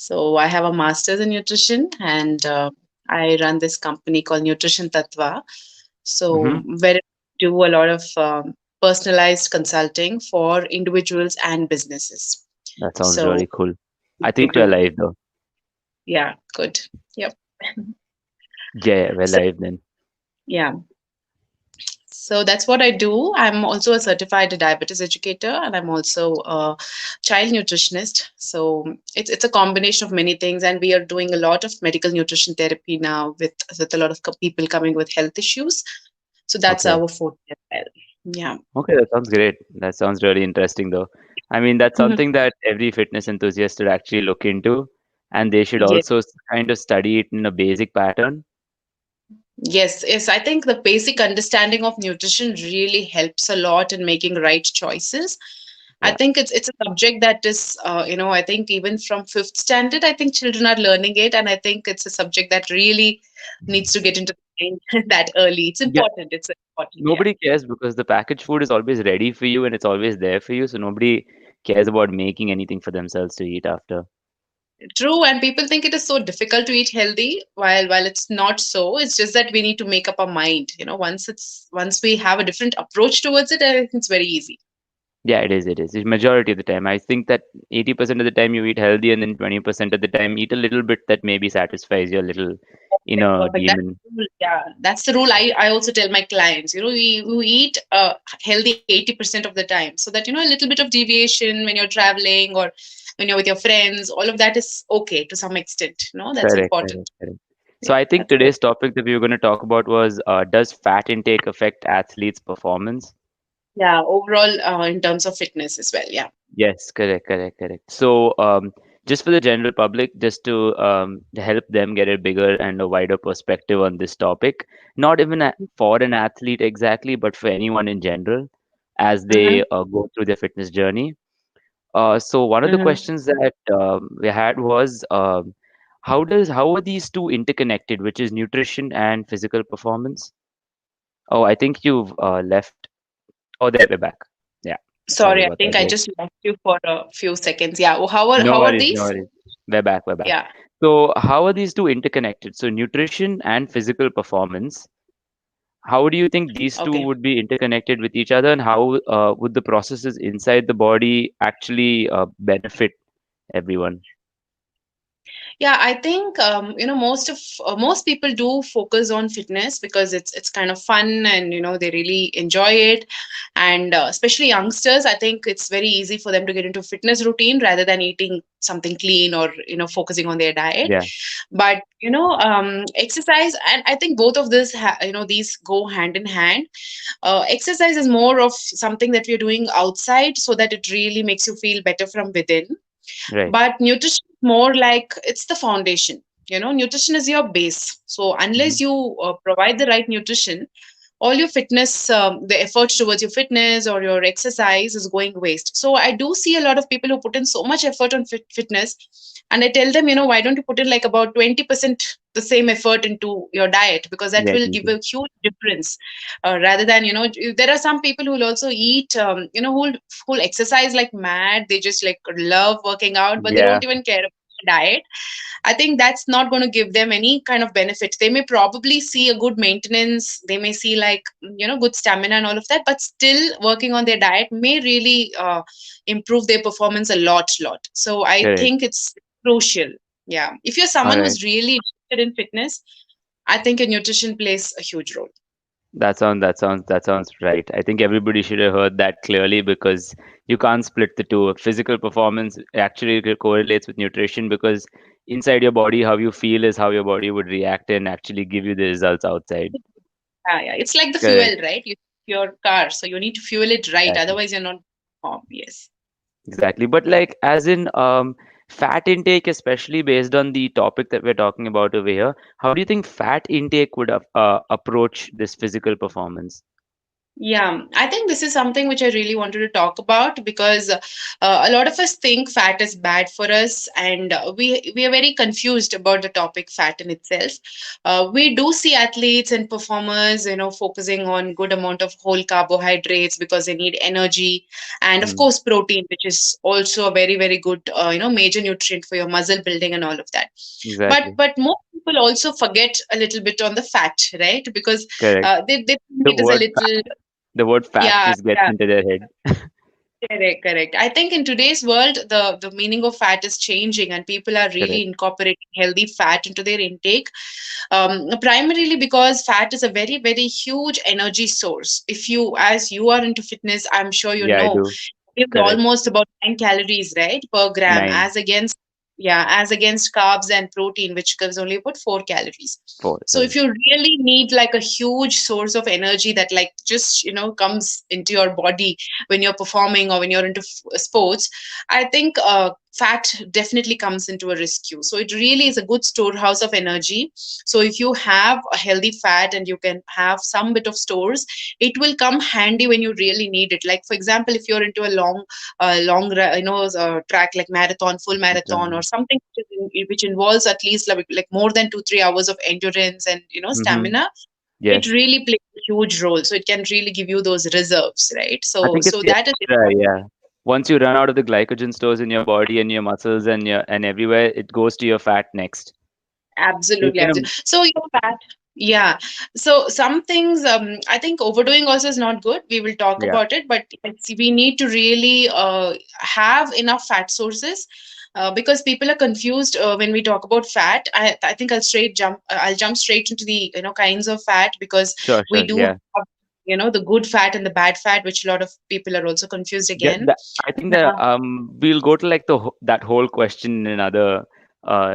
So I have a master's in nutrition, and I run this company called Nutrition Tattva. So Mm-hmm. where I do a lot of personalized consulting for individuals and businesses. That sounds So really cool. I we think we're do, live though. yeah, good. Yep. Yeah, we're So live then. yeah, so that's what I do. I'm also a certified diabetes educator, and I'm also a child nutritionist. So it's a combination of many things, and we are doing a lot of medical nutrition therapy now with a lot of people coming with health issues. So that's Okay. our forte as well. Yeah. Okay, that sounds great. That sounds really interesting though. I mean, that's Mhm. something that every fitness enthusiast should actually look into, and they should Yes. also kind of study it in a basic pattern. Yes, yes. I think the basic understanding of nutrition really helps a lot in making right choices. I Yeah. think it's a subject that is, I think even from fifth standard, I think children are learning it, and I think it's a subject that really needs to get into the mind that early. It's Yeah, important. It's important. Yeah. nobody cares because the packaged food is always ready for you and it's always there for you, so nobody cares about making anything for themselves to eat after. True, and people think it is so difficult to eat healthy, while it's not so. It's just that we need to make up our mind. Once we have a different approach towards it, I think it's very easy. Yeah, it is. It is. It's majority of the time. I think that 80% of the time you eat healthy, and then 20% of the time eat a little bit that maybe satisfies your little Perfect, inner perfect. That's demon. the rule. Yeah, that's the rule. I also tell my clients, we eat healthy 80% of the time, so that a little bit of deviation when you're traveling or when you're with your friends, all of that is okay to some extent. That's Correct, important. correct, correct. So Yeah, I think that's very. today's topic that we were going to talk about was does fat intake affect athletes' performance? Yeah, overall, in terms of fitness as well. Yeah. Yes, correct, correct, correct. So, just for the general public, just to help them get a bigger and a wider perspective on this topic, not even for an athlete exactly, but for anyone in general, as Mm-hmm. they go through their fitness journey. So, one of the Mm-hmm. questions that we had was, how are these two interconnected, which is nutrition and physical performance? Oh, I think you've left. Oh, there we're back. Yeah, sorry Sorry, I about that, think I guys. just lost you for a few seconds. Yeah. Well, how are No how are worries, no these? worries. We're back, we're back. Yeah. So, how are these two interconnected? So, nutrition and physical performance. How do you think these two Okay. would be interconnected with each other, and how would the processes inside the body actually benefit everyone? Yeah, I think most people do focus on fitness because it's kind of fun, and they really enjoy it, and especially youngsters, I think it's very easy for them to get into fitness routine rather than eating something clean or focusing on their diet. Yeah, But exercise, and I think both of this these go hand in hand. Exercise is more of something that we're doing outside so that it really makes you feel better from within, right. but nutrition is more like it's the foundation. Nutrition is your base. So Hmm. unless you provide the right nutrition, all your fitness, the effort towards your fitness or your exercise is going waste. So I do see a lot of people who put in so much effort on fitness, and I tell them, why don't you put in like about 20% the same effort into your diet, because that Yeah, will give easy. a huge difference. Rather than, there are some people who will also eat, who'll exercise like mad. They just like love working out, but they Yeah, don't even care about diet. I think that's not going to give them any kind of benefit. They may probably see a good maintenance, they may see like, good stamina and all of that, but still working on their diet may really improve their performance a lot. So I correct. think it's crucial. Yeah. If you're All someone right. who's really interested in fitness, I think your nutrition plays a huge role. That sounds right. I think everybody should have heard that clearly because you can't split the two. Physical performance actually correlates with nutrition because inside your body, how you feel is how your body would react and actually give you the results outside. Yeah. It's like the Correct. fuel, right? Your car. So you need to fuel it right. Exactly. Otherwise, you're not. Yes. Exactly. But like as in fat intake, especially based on the topic that we're talking about over here, how do you think fat intake would approach this physical performance? Yeah, I think this is something which I really wanted to talk about because a lot of us think fat is bad for us, and we are very confused about the topic fat in itself. We do see athletes and performers, focusing on good amount of whole carbohydrates because they need energy, and of Mm, course protein, which is also a very very good, major nutrient for your muscle building and all of that. But exactly. most people also forget a little bit on the fat, right? Because Correct. they think The it is a word little. the word fat Yeah, just gets yeah, into their head. correct, correct. I think in today's world, the meaning of fat is changing, and people are really Correct. incorporating healthy fat into their intake. Primarily because fat is a very, very huge energy source. If you, as you are into fitness, I'm sure you Yeah, I know, do. it's Correct. almost about 9 calories, right, per gram, 9, as against carbs and protein, which gives only about 4 calories. 4. So if you really need like a huge source of energy that like just comes into your body when you're performing or when you're into sports, I think fat definitely comes into a rescue. So it really is a good storehouse of energy. So if you have a healthy fat and you can have some bit of stores, it will come handy when you really need it. Like for example, if you're into a track like marathon, full marathon, or something which involves at least like more than 2 3 hours of endurance and Mm-hmm. stamina, it Yes. really plays a huge role. So it can really give you those reserves, right? I So think it's so the that is extra, important. yeah. Once you run out of the glycogen stores in your body and your muscles and everywhere, it goes to your fat next. You Absolutely, can, absolutely. So fat. Yeah. So some things, I think overdoing also is not good. We will talk yeah, about it, but we need to really have enough fat sources because people are confused when we talk about fat. I think I'll jump straight into the kinds of fat because sure, we sure, do yeah. have the good fat and the bad fat, which a lot of people are also confused Yeah, again. I think that we'll go to like that whole question in another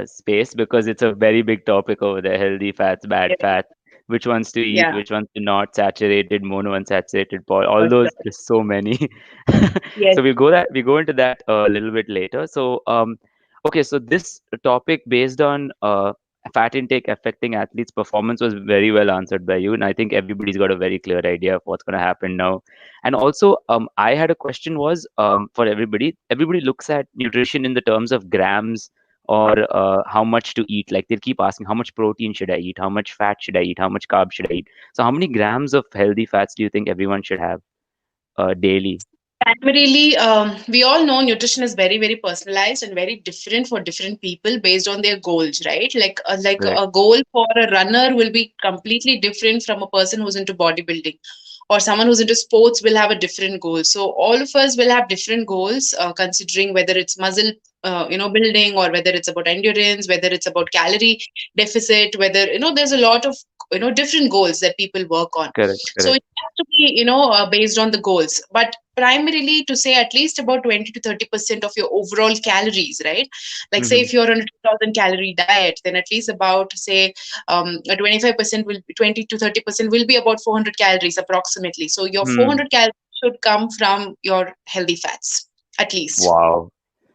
space because it's a very big topic over there. Healthy fats, bad Yeah, fats, which ones to eat, yeah, which ones to not, saturated, monounsaturated, all for those. sure. There's so many. Yes. So we go into that a little bit later. So okay, so this topic based on fat intake affecting athletes' performance was very well answered by you, and I think everybody's got a very clear idea of what's going to happen now. And also, I had a question was for everybody. Everybody looks at nutrition in the terms of grams or how much to eat. Like they keep asking, how much protein should I eat? How much fat should I eat? How much carbs should I eat? So, how many grams of healthy fats do you think everyone should have daily? Primarily, we all know nutrition is very, very personalized and very different for different people based on their goals, right? Like Correct. a goal for a runner will be completely different from a person who's into bodybuilding, or someone who's into sports will have a different goal. So all of us will have different goals, considering whether it's muscle, building, or whether it's about endurance, whether it's about calorie deficit, whether there's a lot of different goals that people work on. Correct. So Correct. it has to be based on the goals, but primarily to say at least about 20 to 30% of your overall calories, right? Like say Hmm. if you're on a 2000 calorie diet, then at least about say a 25% will be 20 to 30% will be about 400 calories approximately. So your Hmm. 400 calories should come from your healthy fats at least. Wow.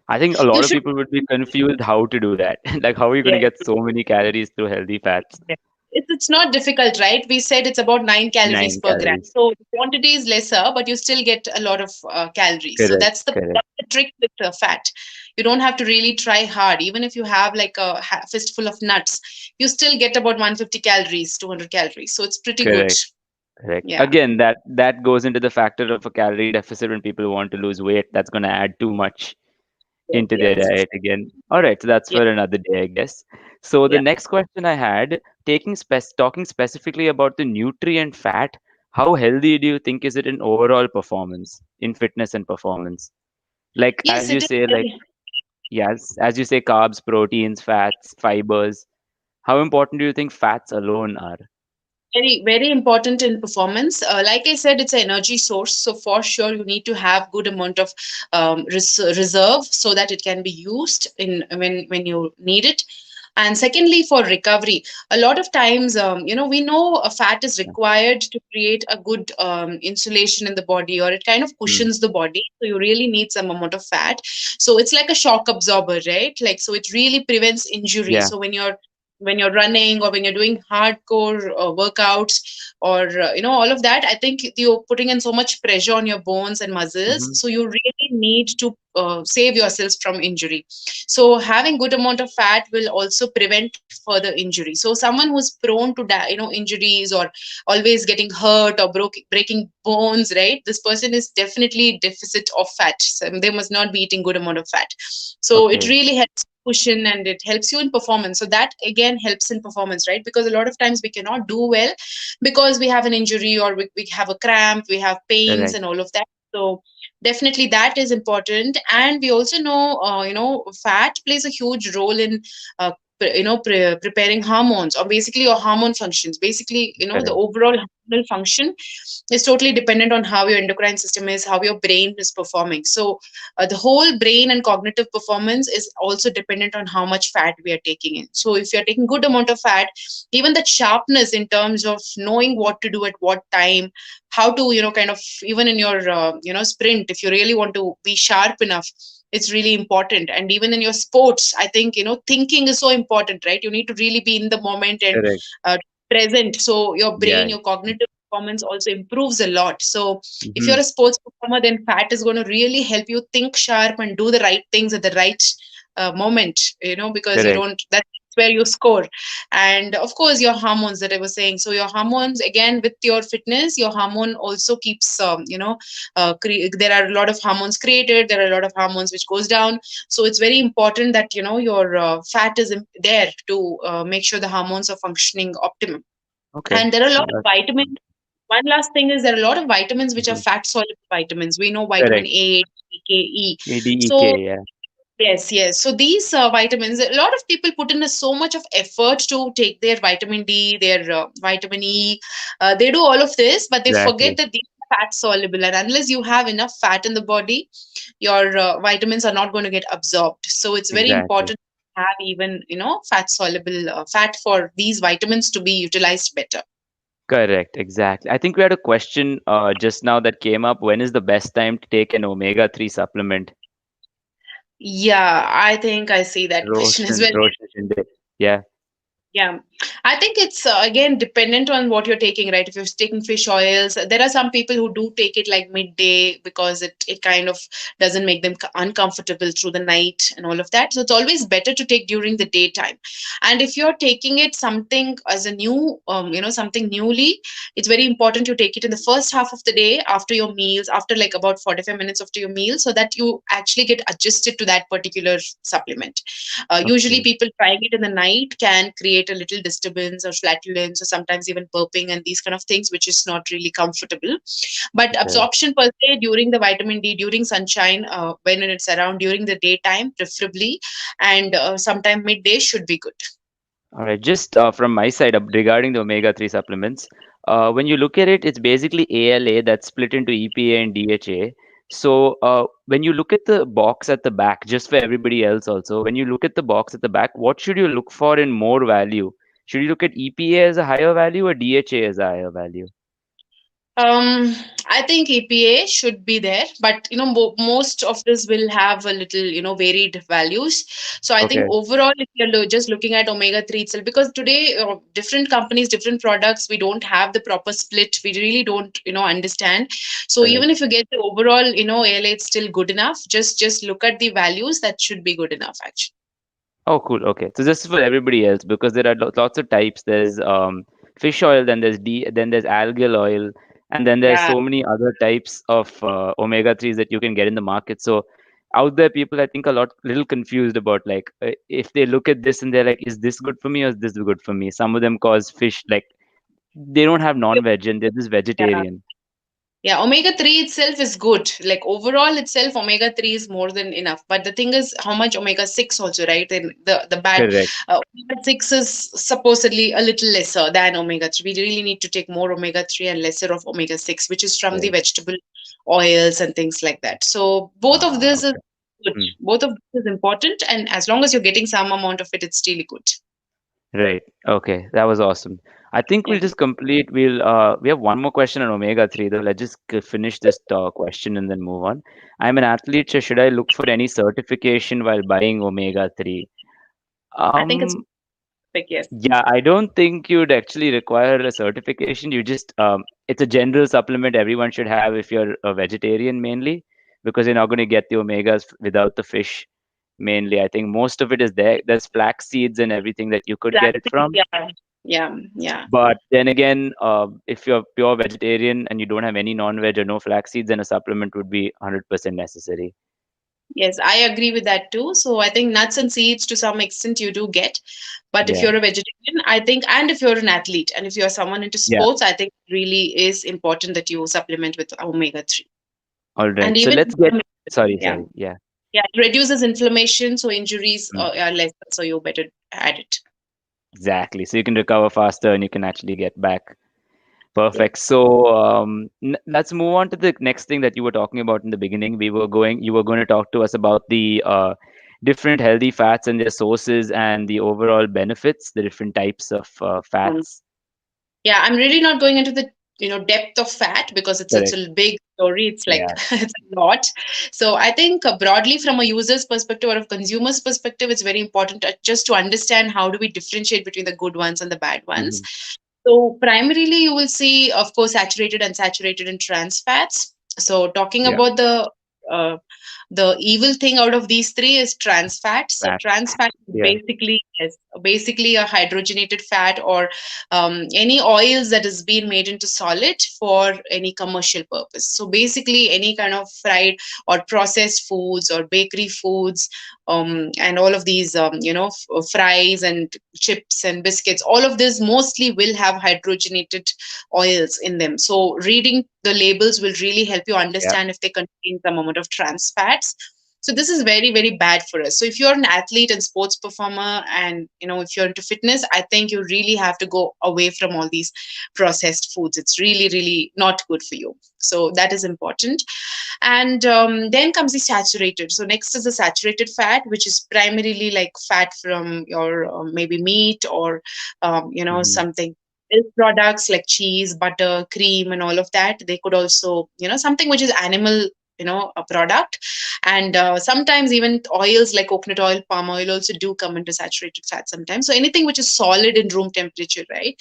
I think a You lot of should. people would be confused how to do that. Like, how are you going to Yes. get so many calories through healthy fats? Yes. It's not difficult, right? We said it's about 9 calories 9 per gram. calories. So the quantity is lesser, but you still get a lot of calories. So Correct. that's Correct. the trick with fat. You don't have to really try hard. Even if you have like a fistful of nuts, you still get about 150 calories, 200 calories. So it's pretty good. Correct. Correct. Yeah. Again, that goes into the factor of a calorie deficit when people want to lose weight. That's going to add too much Yes, into their yes. diet again. All right, so that's Yeah. for another day, I guess. So the Yeah. next question I had, talking specifically about the nutrient fat, how healthy do you think is it in overall performance, in fitness and performance? Like Yes, as you it is say, like very. yes, as you say, carbs, proteins, fats, fibers. How important do you think fats alone are? Very, very important in performance. Like I said, it's an energy source. So for sure, you need to have good amount of reserve so that it can be used in when you need it. And secondly, for recovery, a lot of times, we know a fat is required to create a good insulation in the body, or it kind of Hmm. cushions the body. So you really need some amount of fat. So it's like a shock absorber, right? Like so, it really prevents injury. Yeah, So when you're when you're running or when you're doing hardcore workouts or all of that, I think you're putting in so much pressure on your bones and muscles, Hmm. so you really need to save yourself from injury. So having good amount of fat will also prevent further injury. So someone who's prone to injuries or always getting hurt or breaking bones, right, this person is definitely deficit of fat, so they must not be eating good amount of fat. So it Okay. really helps cushion and it helps you in performance. So that again helps in performance, right? Because a lot of times we cannot do well because we have an injury or we have a cramp, we have pains Correct. and all of that. So definitely that is important. And we also know, fat plays a huge role in preparing hormones, or basically your hormone functions. Basically, the Correct. overall hormonal function is totally dependent on how your endocrine system is, how your brain is performing. So the whole brain and cognitive performance is also dependent on how much fat we are taking in. So if you're taking good amount of fat, even that sharpness in terms of knowing what to do at what time, how to kind of, even in your sprint, if you really want to be sharp enough, it's really important. And even in your sports, I think thinking is so important, right? You need to really be in the moment and Correct. uh, present, so your Yeah. brain, your cognitive performance also improves a lot. So if Hmm. you're a sports performer, then fat is going to really help you think sharp and do the right things at the right moment, because you Correct. don't, that's where you score. And of course your hormones that I was saying, so your hormones, again, with your fitness, your hormone also keeps there are a lot of hormones created, there are a lot of hormones which goes down. So it's very important that your fat is there to make sure the hormones are functioning optimum. Okay. And there are a lot of That's vitamins. One last thing is there are a lot of vitamins which are mhm. fat soluble vitamins. We know vitamin Correct. A, D, K, E. ADEK. So Yeah. yes, yes. So these vitamins, a lot of people put in so much of effort to take their vitamin D, their vitamin E. They do all of this, but they forget Exactly. that these are fat soluble. And unless you have enough fat in the body, your vitamins are not going to get absorbed. So it's very Exactly. important to have even, fat soluble fat for these vitamins to be utilized better. Correct. Exactly. I think we had a question just now that came up. When is the best time to take an omega-3 supplement? Yeah, I think I see that question as well. Roshan Shinde. Yeah. Yeah, I think it's again dependent on what you're taking, right? If you're taking fish oils, there are some people who do take it like midday because it kind of doesn't make them uncomfortable through the night and all of that. So it's always better to take during the daytime. And if you're taking it something as a new, something newly, it's very important to take it in the first half of the day after your meals, after like about 45 minutes after your meal, so that you actually get adjusted to that particular supplement. Usually, Okay. people trying it in the night can create a little disturbance or flatulence or sometimes even burping and these kind of things, which is not really comfortable. But Okay. absorption per se during the vitamin D, during sunshine, when it's around during the daytime, preferably, and sometime midday should be good. All right. Just from my side regarding the omega-3 supplements, when you look at it, it's basically ALA that's split into EPA and DHA. So when you look at the box at the back, just for everybody else also, when you look at the box at the back, what should you look for in more value? Should you look at EPA as a higher value or DHA as a higher value? Um, I think EPA should be there, but most of this will have a little varied values. So I think Okay. overall, if you're just looking at omega 3 itself, because today different companies, different products, we don't have the proper split. We really don't understand. So Correct. even if you get the overall ALA, it's still good enough. Just look at the values. That should be good enough, actually. Oh, cool. Okay. So this is for everybody else because there are lots of types. There's fish oil, then there's algal oil, and then there's Yeah. so many other types of omega-3s that you can get in the market. So out there, people I think a little confused about like if they look at this and they're like, is this good for me or is this good for me? Some of them cause fish like they don't have non-veg and they're just Yeah. vegetarian. Yeah, omega 3 itself is good. Like overall itself, omega 3 is more than enough. But the thing is, how much omega 6 also, right? And the bad Correct. omega 6 is supposedly a little lesser than omega 3. We really need to take more omega 3 and lesser of omega 6, which is from the Right. vegetable oils and things like that. So both of this is Okay. good. Hmm. Both of this is important, and as long as you're getting some amount of it, it's really good. Right. Okay. That was awesome. I think Yeah. we'll just complete. We have one more question on omega-3 though. Let's just finish this question and then move on. I'm an athlete, so should I look for any certification while buying omega-3? I think it's Um, Yes. Yeah, I don't think you'd actually require a certification. You just it's a general supplement everyone should have if you're a vegetarian mainly, because you're not going to get the omegas without the fish mainly. I think most of it is there. There's flax seeds and everything that you could get it Exactly. from. Yeah. Yeah. Yeah. But then again, if you're pure vegetarian and you don't have any non-veg or no flax seeds, then a supplement would be 100% necessary. Yes, I agree with that too. So I think nuts and seeds to some extent you do get. But if Yeah. you're a vegetarian, I think, and if you're an athlete and if you're someone into Yeah. sports, I think it really is important that you supplement with omega-3. All And right. So even, let's get. Sorry, yeah, sorry. Yeah. yeah, it reduces inflammation, so injuries Mm, are less, so you better add it. exactly. So you can recover faster and you can actually get back. Yeah. Perfect. So let's move on to the next thing that you were talking about in the beginning. You were going to talk to us about the different healthy fats and their sources and the overall benefits, the different types of Um, fats. Yeah, I'm really not going into the depth of fat because it's such Correct. a big story. It's like Yeah. it's a lot. So I think broadly from a user's perspective or a consumer's perspective, it's very important just to understand how do we differentiate between the good ones and the bad ones. Hmm. So primarily, you will see, of course, saturated, unsaturated, and trans fats. So talking Yeah. about uh, the evil thing out of these three is trans fat. So trans Fats. fat Yeah. is basically a hydrogenated fat or any oils that is being made into solid for any commercial purpose. So basically, any kind of fried or processed foods or bakery foods, and all of these, fries and chips and biscuits, all of this mostly will have hydrogenated oils in them. So reading the labels will really help you Yeah. understand if they contain some amount of trans fats. So this is very, very bad for us. So if you're an athlete and sports performer, and if you're into fitness, I think you really have to go away from all these processed foods. It's really, really not good for you. So that is important. And then comes the saturated. So next is the saturated fat, which is primarily like fat from your maybe meat or Hmm. something milk products like cheese, butter, cream, and all of that. They could also, something which is animal, a product. And sometimes even oils like coconut oil, palm oil also do come into saturated fat sometimes. So anything which is solid in room temperature, right?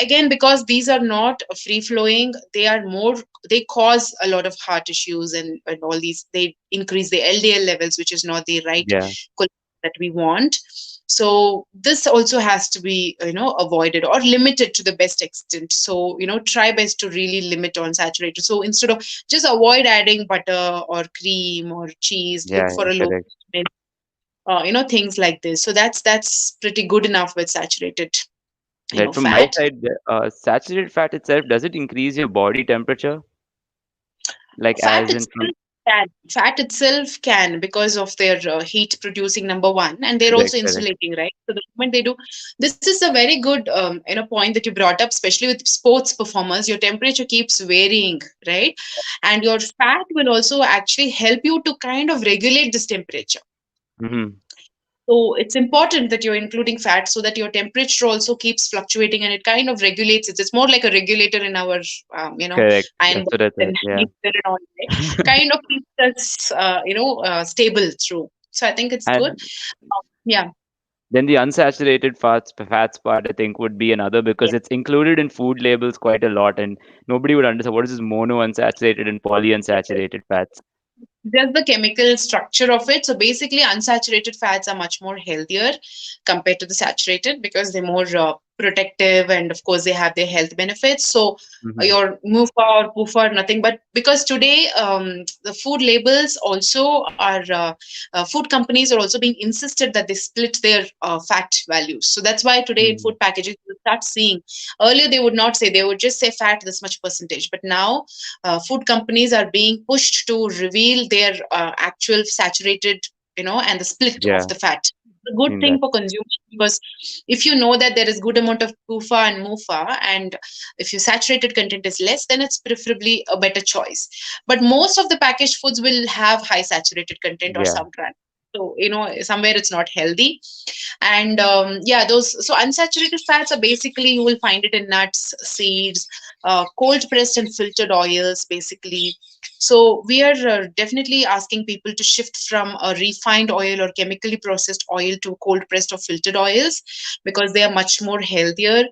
Again, because these are not free flowing, they cause a lot of heart issues, and all these, they increase the LDL levels, which is not the right Yeah. cholesterol that we want. So this also has to be avoided or limited to the best extent. So try best to really limit on saturated. So instead of just avoid adding butter or cream or cheese, Yeah. look for Yeah. a low Correct. things like this. So that's pretty good enough with saturated Right. From my fat. side, saturated fat itself, does it increase your body temperature? Like Fat as in itself from. can. Fat itself can, because of their heat producing, number one, and they're Correct. also Correct. insulating, right? So the moment they do, this is a very good point that you brought up, especially with sports performers. Your temperature keeps varying, right? And your fat will also actually help you to kind of regulate this temperature. Hmm. So it's important that you're including fat so that your temperature also keeps fluctuating and it kind of regulates it. It's more like a regulator in our, Correct. iron That's what I box thought. and Yeah. heater and all, right? Kind of keeps us, stable through. So I think it's good. And Yeah. then the unsaturated fats part, I think, would be another because it's included in food labels quite a lot, and nobody would understand what is this mono unsaturated and Yes. polyunsaturated fats. Just the chemical structure of it. So basically, unsaturated fats are much more healthier compared to the saturated because they're more protective, and of course they have their health benefits. So Hmm. your mufa or pufa, nothing but, because today the food labels also are food companies are also being insisted that they split their fat values. So that's why today in Hmm. food packaging you start seeing, earlier they would not say, they would just say fat this much percentage, but now food companies are being pushed to reveal their actual saturated, and the split of Yeah, the fat. A good seen thing that. for consumers, because if you know that there is good amount of PUFA and MUFA, and if your saturated content is less, then it's preferably a better choice. But most of the packaged foods will have high saturated content or Yeah. some trans. So somewhere it's not healthy. And yeah, those, so unsaturated fats are basically, you will find it in nuts, seeds, cold pressed and filtered oils, basically. So we are definitely asking people to shift from a refined oil or chemically processed oil to cold pressed or filtered oils, because they are much more healthier.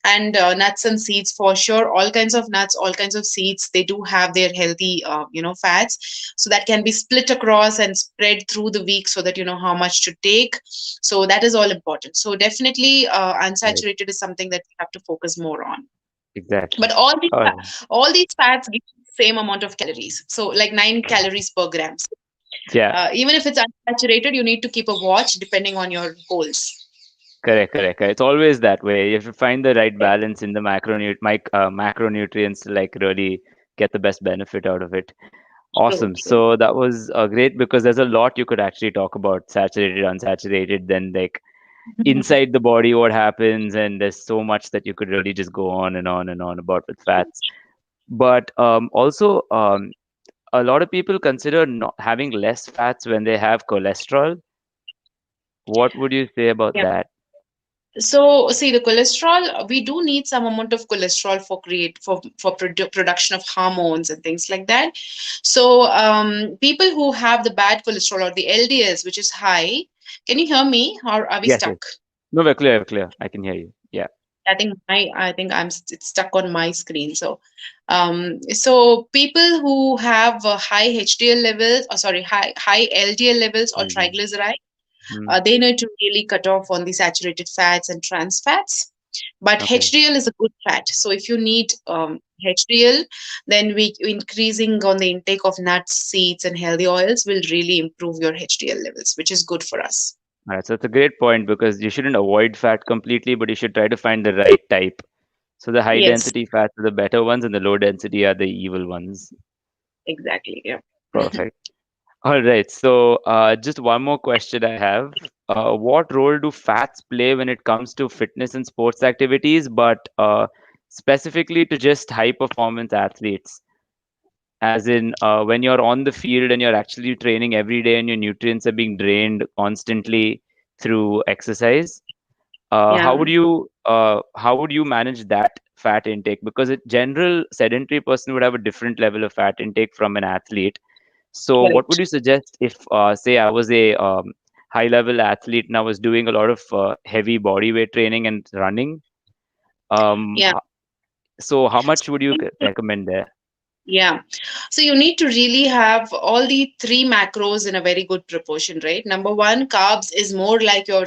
And nuts and seeds, for sure, all kinds of nuts, all kinds of seeds, they do have their healthy fats, so that can be split across and spread through the week, so that you know how much to take. So that is all important. So definitely Right. unsaturated is something that we have to focus more on. Exactly. But all these Oh, all these fats give the same amount of calories, so like 9 calories per gram. So, yeah. even if it's unsaturated, you need to keep a watch depending on your goals. Correct, correct, correct. It's always that way. You have to find the right balance in the macronutrients to like really get the best benefit out of it. True, Awesome. true. So that was great because there's a lot you could actually talk about saturated, unsaturated, then like inside the body what happens, and there's so much that you could really just go on and on and on about with fats. But also, a lot of people consider not having less fats when they have cholesterol. What would you say about Yeah. that? So, see, the cholesterol, we do need some amount of cholesterol for production of hormones and things like that. So, people who have the bad cholesterol or the LDLs, which is high, can you hear me, or are we Yes, yes. stuck? No, we're clear, we're clear. I can hear you. Yeah. I think it's stuck on my screen. So people who have high HDL levels, or sorry, high LDL levels or Mm, triglyceride, mm, they need to really cut off on the saturated fats and trans fats. But okay. HDL is a good fat. So if you need HDL, then we increasing on the intake of nuts, seeds, and healthy oils will really improve your HDL levels, which is good for us. All right. So it's a great point because you shouldn't avoid fat completely, but you should try to find the right type. So the high Yes, density fats are the better ones, and the low density are the evil ones. exactly. Yeah. Perfect. All right. So just one more question I have. What role do fats play when it comes to fitness and sports activities, but specifically to just high performance athletes? As in, when you're on the field and you're actually training every day and your nutrients are being drained constantly through exercise, Yeah. how would you manage that fat intake? Because a general sedentary person would have a different level of fat intake from an athlete. So, what would Correct. you suggest if, say, I was a high level athlete and I was doing a lot of heavy body weight training and running? Um, Yeah. ho- so, how much would you recommend there? Yeah. So you need to really have all the three macros in a very good proportion, right? Number one, carbs is more like your,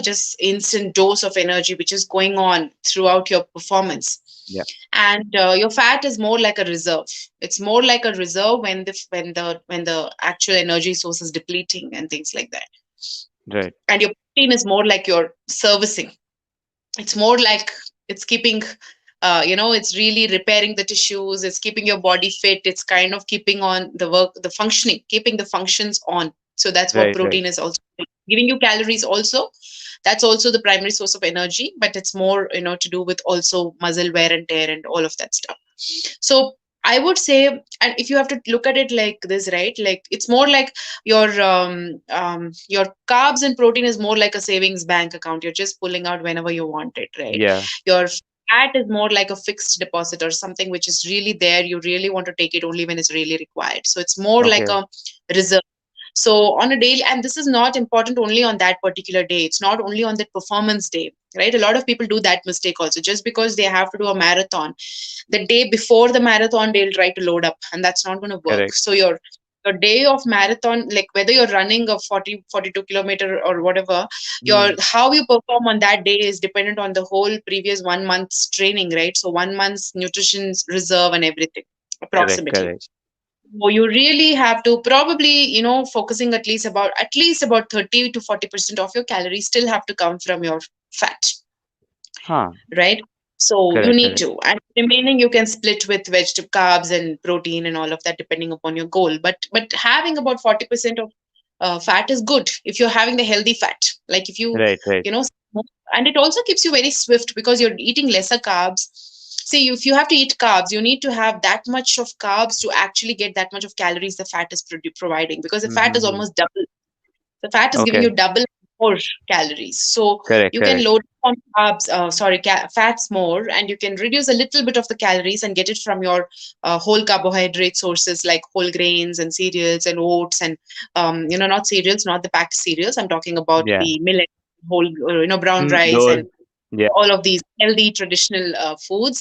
just instant dose of energy, which is going on throughout your performance. Yeah, And your fat is more like a reserve. It's more like a reserve when the actual energy source is depleting and things like that. right, And your protein is more like your servicing. It's more like it's keeping it's really repairing the tissues, it's keeping your body fit, it's kind of keeping on the work, the functioning, keeping the functions on. So that's what right, right. protein is also giving you. Calories also, that's also the primary source of energy, but it's more to do with also muscle wear and tear and all of that stuff. So I would say, and if you have to look at it like this, right, like it's more like your carbs and protein is more like a savings bank account. You're just pulling out whenever you want it, right? Yeah, Your fat is more like a fixed deposit or something which is really there. You really want to take it only when it's really required. So it's more like okay. a reserve. So on a daily, and this is not important only on that particular day. It's not only on that performance day, right? A lot of people do that mistake also. Just because they have to do a marathon, the day before the marathon, they'll try to load up, and that's not going to work. Correct. So your day of marathon, like whether you're running a 42 kilometer or whatever, your Mm, how you perform on that day is dependent on the whole previous 1 month's training, right? So 1 month's nutrition reserve and everything, correct, approximately. correct. So you really have to probably, focusing at least about 30 to 40% of your calories still have to come from your fat, Huh. right? So you Correct, need correct. to, and remaining you can split with vegetable carbs and protein and all of that depending upon your goal. But having about 40% of fat is good if you're having the healthy fat. Like if Right, right. you know, and it also keeps you very swift because you're eating lesser carbs. See, if you have to eat carbs, you need to have that much of carbs to actually get that much of calories the fat is providing, because the fat is Mm-hmm. almost double. The fat is giving Okay. you double more calories. So Correct, you can correct. load on carbs, fats more, and you can reduce a little bit of the calories and get it from your whole carbohydrate sources like whole grains and cereals and oats and not cereals, not the packed cereals. I'm talking about Yeah. the millet, whole brown rice Those. and Yeah. all of these healthy traditional foods,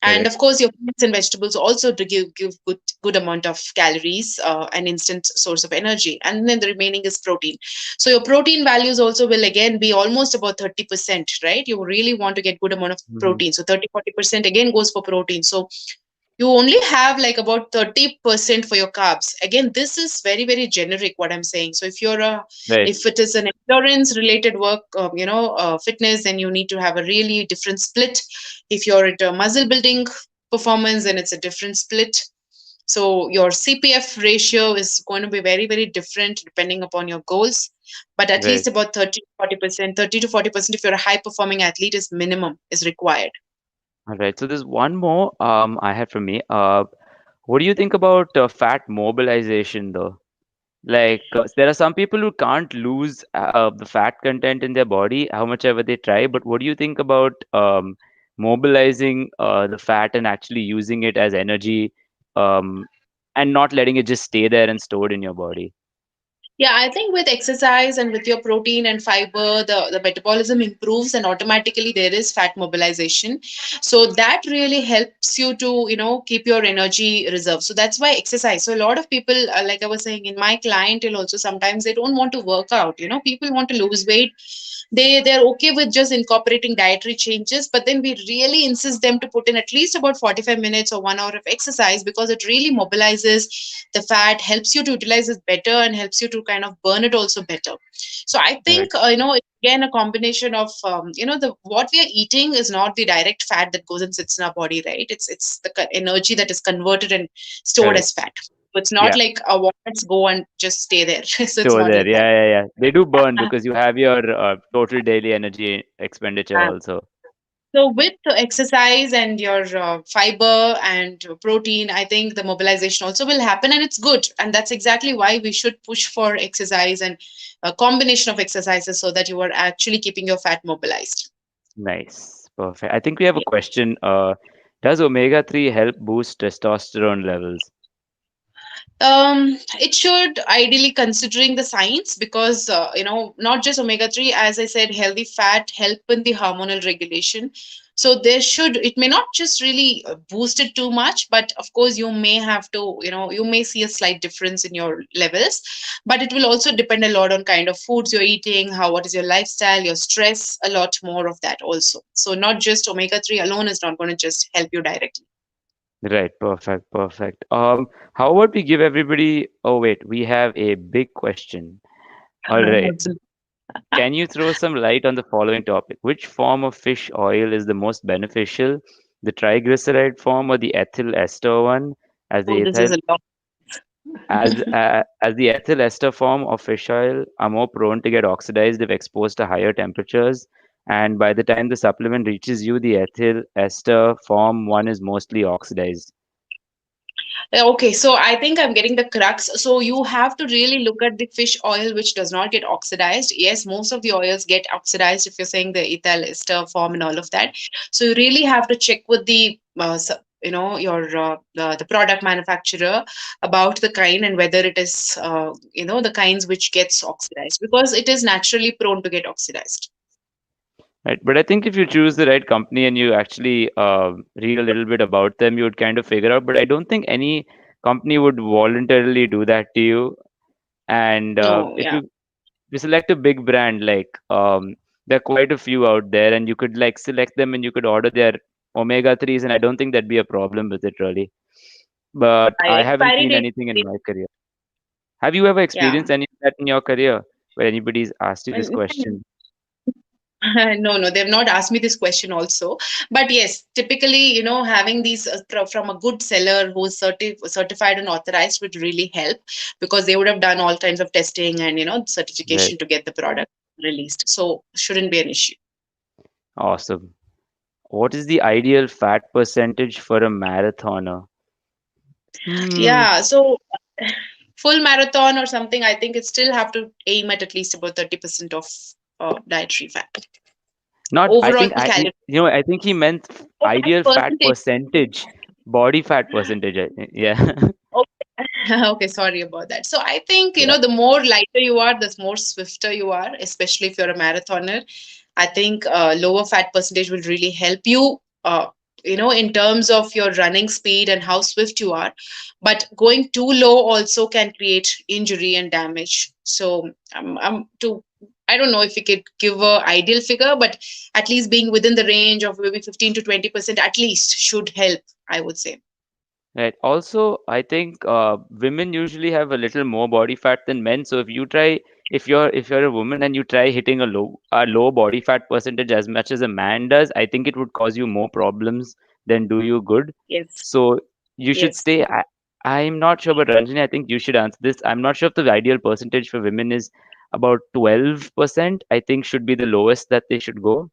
and Correct. of course your fruits and vegetables also to give good amount of calories, an instant source of energy, and then the remaining is protein. So your protein values also will again be almost about 30%, right? You really want to get good amount of Hmm. protein, so 30-40% again goes for protein. So you only have like about 30% for your carbs. Again, this is very very generic what I'm saying. So Right. if it is an endurance related work, fitness, then you need to have a really different split. If you're into muscle building performance, then it's a different split. So your CPF ratio is going to be very very different depending upon your goals, but at Right. least about 30 to 40%, 30 to 40% if you're a high performing athlete is minimum is required. All right. So there's one more I had from me. What do you think about fat mobilization though? Like there are some people who can't lose the fat content in their body, how much ever they try. But what do you think about mobilizing the fat and actually using it as energy, um, and not letting it just stay there and stored in your body? Yeah, I think with exercise and with your protein and fiber, the metabolism improves and automatically there is fat mobilization. So that really helps you to, keep your energy reserve. So that's why exercise. So a lot of people, like I was saying, in my clientele also, sometimes they don't want to work out. People want to lose weight. They're okay with just incorporating dietary changes, but then we really insist them to put in at least about 45 minutes or 1 hour of exercise because it really mobilizes the fat, helps you to utilize it better, and helps you to kind of burn it also better. So I Right. think it's again a combination of the what we are eating is not the direct fat that goes and sits in our body, right? It's the energy that is converted and stored Correct. as fat. So it's not Yeah. like walnuts go and just stay there. So it's So not there. like that. Yeah, yeah, yeah. They do burn because you have your total daily energy expenditure also. So with the exercise and your fiber and protein, I think the mobilization also will happen, and it's good. And that's exactly why we should push for exercise and a combination of exercises so that you are actually keeping your fat mobilized. Nice. Perfect. I think we have a question. Does omega-3 help boost testosterone levels? It should ideally considering the science because not just omega 3, as I said, healthy fat help in the hormonal regulation. So it may not just really boost it too much, but of course you may have to, you may see a slight difference in your levels. But it will also depend a lot on kind of foods you're eating, what is your lifestyle, your stress, a lot more of that also. So not just omega 3 alone is not going to just help you directly. Right. Perfect. Perfect. How about we give everybody? Oh wait, we have a big question. All right. Can you throw some light on the following topic? Which form of fish oil is the most beneficial, the triglyceride form or the ethyl ester one? As Oh, the this is ethyl a lot. as the ethyl ester form of fish oil are more prone to get oxidized if exposed to higher temperatures, and by the time the supplement reaches you, the ethyl ester form one is mostly oxidized. Okay, so I think I'm getting the crux. So you have to really look at the fish oil which does not get oxidized. Yes, most of the oils get oxidized if you're saying the ethyl ester form and all of that. So you really have to check with the your the product manufacturer about the kind and whether it is the kinds which gets oxidized because it is naturally prone to get oxidized. Right, but I think if you choose the right company and you actually read a little bit about them, you would kind of figure out. But I don't think any company would voluntarily do that to you. And No, if yeah. you select a big brand, like there are quite a few out there, and you could like select them and you could order their omega 3s, and I don't think that'd be a problem with it really. But I haven't Expiry seen date. anything in my career. Have you ever Yeah. experienced any of that in your career where anybody's asked you this question? No, no, they've not asked me this question also. But yes, typically, having these from a good seller who's certified and authorized would really help because they would have done all kinds of testing and, Right. certification to get the product released. So shouldn't be an issue. Awesome. What is the ideal fat percentage for a marathoner? Hmm. Yeah. So full marathon or something, I think it still have to aim at least about 30% of dietary fat. Not, I Overall think calorie. I think he meant Oh, fat ideal fat percentage. percentage, body fat percentage. I think. Yeah. Okay. Okay, sorry about that. So I think, Yeah. the more lighter you are, the more swifter you are, especially if you're a marathoner. I think lower fat percentage will really help you, in terms of your running speed and how swift you are. But going too low also can create injury and damage. So I don't know if we could give a ideal figure, but at least being within the range of maybe 15 to 20% at least should help, I would say. Right. Also, I think women usually have a little more body fat than men. So if you're a woman and you try hitting a low body fat percentage as much as a man does, I think it would cause you more problems than do you good. Yes. So you should Yes. stay. I'm not sure, but Ranjani, I think you should answer this. I'm not sure if the ideal percentage for women is about 12%. I think should be the lowest that they should go.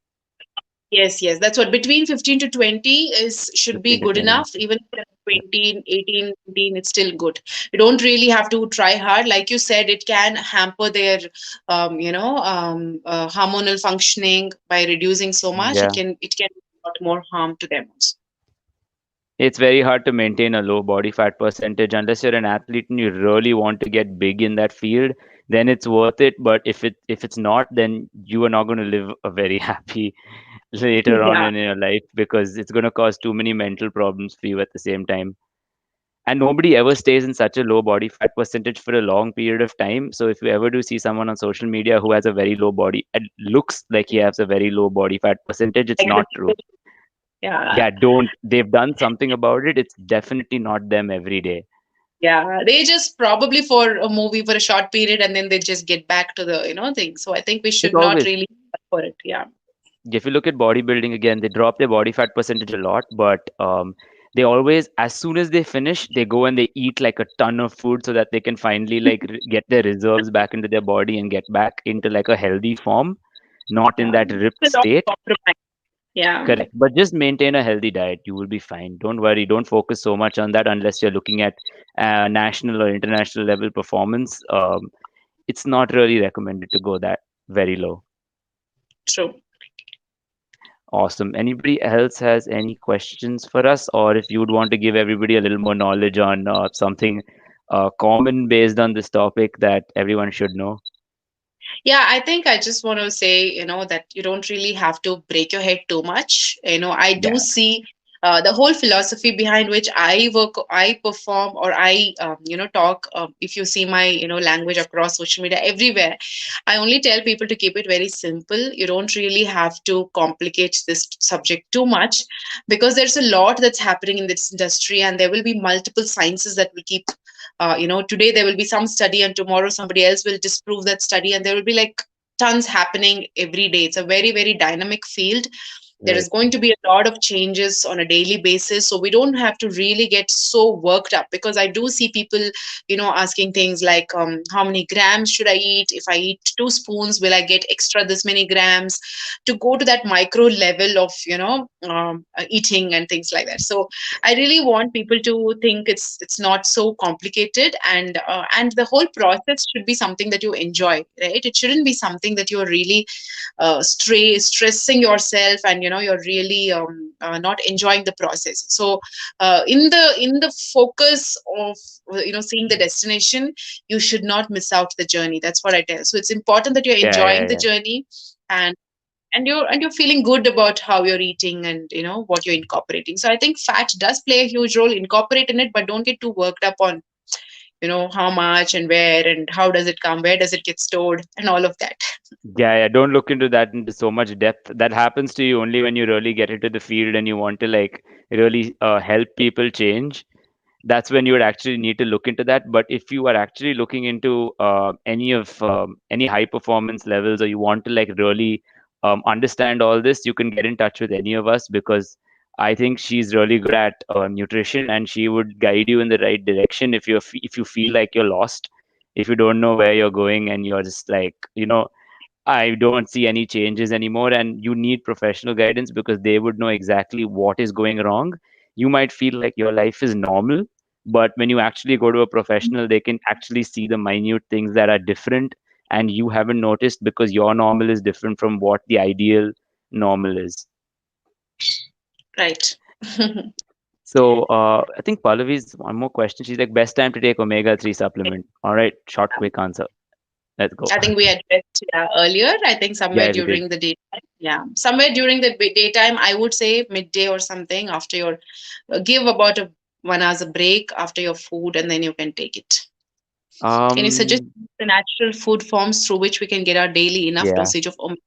Yes, yes, that's what between 15 to 20 is should be 15 to good 20. enough. Even if you're 20, 18, 19, it's still good. You don't really have to try hard. Like you said, it can hamper their, hormonal functioning by reducing so much. Yeah. It can do a lot more harm to them also. It's very hard to maintain a low body fat percentage unless you're an athlete and you really want to get big in that field. Then it's worth it. But if it's not, then you are not going to live a very happy later on Yeah, in your life because it's going to cause too many mental problems for you at the same time. And nobody ever stays in such a low body fat percentage for a long period of time. So if you ever do see someone on social media who has a very low body, it looks like he has a very low body fat percentage, it's like the not true. yeah, Yeah, don't. They've done something about it. It's definitely not them every day. yeah. They just probably for a movie for a short period and then they just get back to the thing. So I think we It's should not always, really for it. Yeah. if you look at bodybuilding again, they drop their body fat percentage a lot, but they always, as soon as they finish, they go and they eat like a ton of food so that they can finally like get their reserves back into their body and get back into like a healthy form, not in Yeah. that ripped It's a lot state. of compromise. Yeah. Correct. But just maintain a healthy diet. You will be fine. Don't worry. Don't focus so much on that unless you're looking at national or international level performance. It's not really recommended to go that very low. True. Awesome. Anybody else has any questions for us, or if you would want to give everybody a little more knowledge on something common based on this topic that everyone should know? Yeah, I think I just want to say, that you don't really have to break your head too much. I do Yeah. see the whole philosophy behind which I work, I perform, or I, talk. If you see my, language across social media, everywhere, I only tell people to keep it very simple. You don't really have to complicate this subject too much because there's a lot that's happening in this industry, and there will be multiple sciences that will keep today there will be some study and tomorrow somebody else will disprove that study, and there will be like tons happening every day. It's a very, very dynamic field. There is Right. going to be a lot of changes on a daily basis, so we don't have to really get so worked up, because I do see people asking things like, how many grams should I eat? If I eat 2 spoons, will I get extra this many grams? To go to that micro level of eating and things like that. So I really want people to think it's not so complicated, and the whole process should be something that you enjoy, right? It shouldn't be something that you're really stressing yourself, and you're really not enjoying the process. So in the focus of seeing the destination, you should not miss out the journey. That's what I tell. So it's important that you're Yeah, yeah, enjoying the yeah. journey, and you're feeling good about how you're eating and what you're incorporating. So I think fat does play a huge role. Incorporate in it, but don't get too worked up on how much and where and how does it come, where does it get stored, and all of that. Yeah, yeah. Don't look into that into so much depth. That happens to you only when you really get into the field and you want to like really help people change. That's when you would actually need to look into that. But if you are actually looking into any high performance levels, or you want to like really understand all this, you can get in touch with any of us because I think she's really good at nutrition and she would guide you in the right direction if you feel like you're lost, if you don't know where you're going and you're just like I don't see any changes anymore, and you need professional guidance because they would know exactly what is going wrong. You might feel like your life is normal, but when you actually go to a professional, they can actually see the minute things that are different, and you haven't noticed because your normal is different from what the ideal normal is. Right. So I think Pallavi's one more question. She's like, best time to take omega-3 supplement. All right, short, quick answer. Let's go. I think we addressed earlier. I think somewhere Yeah, we did. during the daytime. Yeah, somewhere during the daytime. I would say midday or something after your give about a 1 hours a break after your food, and then you can take it. Can you suggest Um, the natural food forms through which we can get our daily enough yeah, dosage of omega?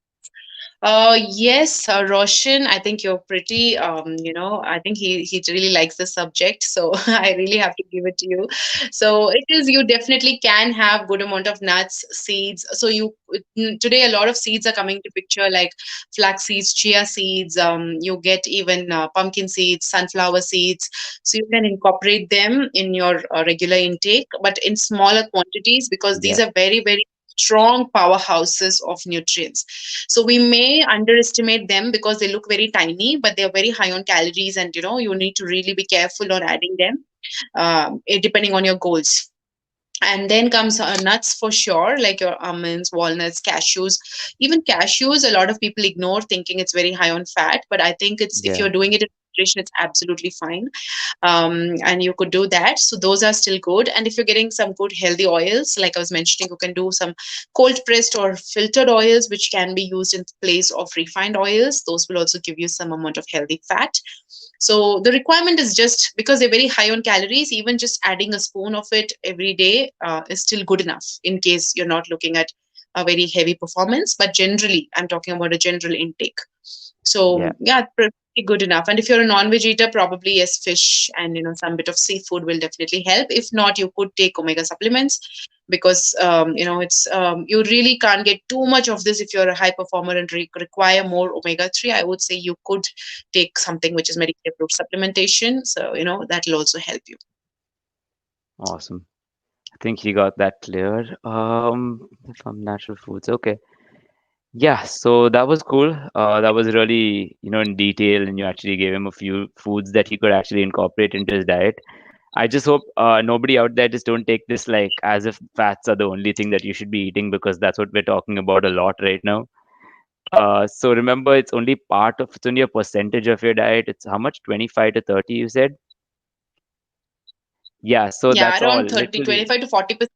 Yes, Roshan, I think you're pretty, I think he really likes the subject. So I really have to give it to you. So it is, you definitely can have good amount of nuts, seeds. So today a lot of seeds are coming to picture like flax seeds, chia seeds. You get even pumpkin seeds, sunflower seeds. So you can incorporate them in your regular intake, but in smaller quantities because these yeah, are very, very strong powerhouses of nutrients. So we may underestimate them because they look very tiny, but they're very high on calories, and you need to really be careful on adding them, depending on your goals. And then comes nuts for sure, like your almonds, walnuts, cashews. Even cashews, a lot of people ignore, thinking it's very high on fat. But I think it's if yeah, you're doing it in moderation, it's absolutely fine. And you could do that. So those are still good. And if you're getting some good healthy oils, like I was mentioning, you can do some cold pressed or filtered oils, which can be used in place of refined oils. Those will also give you some amount of healthy fat. So the requirement is just because they're very high on calories, even just adding a spoon of it every day is still good enough in case you're not looking at a very heavy performance. But generally, I'm talking about a general intake. yeah. So yeah, pretty good enough. And if you're a non-veg eater, probably yes, fish and some bit of seafood will definitely help. If not, you could take omega supplements because it's you really can't get too much of this if you're a high performer and require more omega 3. I would say you could take something which is medically approved supplementation. So that'll also help you. Awesome. I think he got that clear. From natural foods. Okay. Yeah, so that was cool. That was really, in detail, and you actually gave him a few foods that he could actually incorporate into his diet. I just hope nobody out there just don't take this like as if fats are the only thing that you should be eating, because that's what we're talking about a lot right now. So remember, it's only a percentage of your diet. It's how much? 25 to 30, you said? Yeah, so Yeah, that's all. around 30, Literally, 25 to 40%.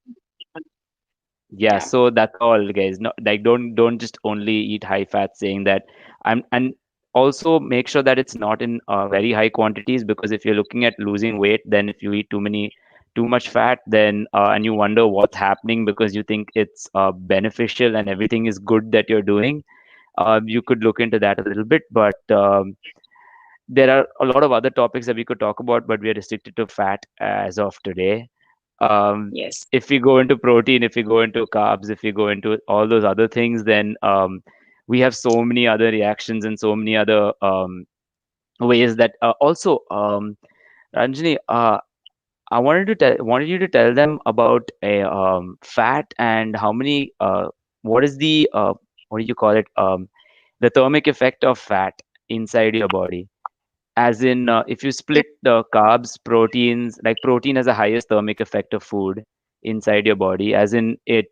yeah, Yeah. so that's all, guys. No, like don't just only eat high fat, saying that. And also make sure that it's not in very high quantities, because if you're looking at losing weight, then if you eat too much fat, then and you wonder what's happening because you think it's beneficial and everything is good that you're doing, you could look into that a little bit. But there are a lot of other topics that we could talk about, but we are restricted to fat as of today. um, Yes. if we go into protein, if we go into carbs, if we go into all those other things, then we have so many other reactions and so many other ways that also Ranjani, wanted you to tell them about a fat and how many what is the what do you call it, the thermic effect of fat inside your body, as in if you split the carbs, proteins, like protein has the highest thermic effect of food inside your body, as in it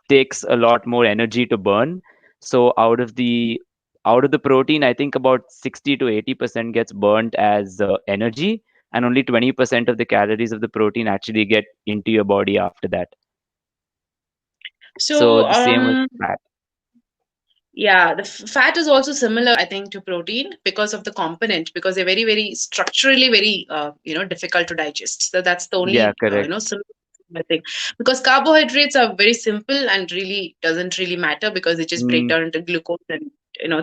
takes a lot more energy to burn. So out of the protein, I think about 60 to 80% gets burnt as energy, and only 20% of the calories of the protein actually get into your body after that. So So the same with fat. yeah, the fat is also similar, I think, to protein because of the component, because they're very, very structurally very, difficult to digest. So that's the Yeah, only, correct. simple thing. Because carbohydrates are very simple and really doesn't really matter because they just break Mm, down into glucose and